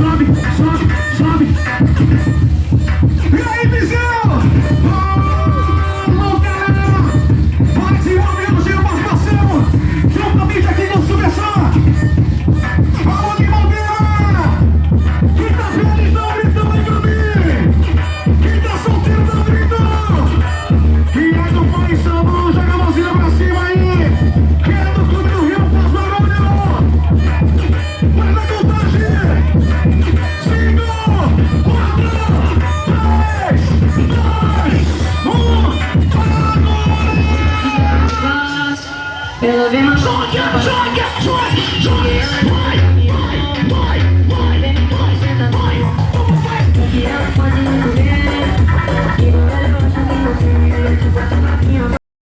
sobe, sobe, sobe. E aí, Viseu? Alô, galera! Vai desenvolvendo, gira mais parceiro. Junta a mídia aqui no Subversão. Alô, de Maldeira! Quem tá feliz, dá um gritão aí pra mim. Quem tá solteiro, dá um gritão. Quem é do Paissandu, joga a mãozinha pra cima aí. Quem é do Clube do Rio, faz barulho. Vai na contagem. 5, 4, 3, 2, 1. Ela vem mais Joga, joga, joga, joga. Vai, vai.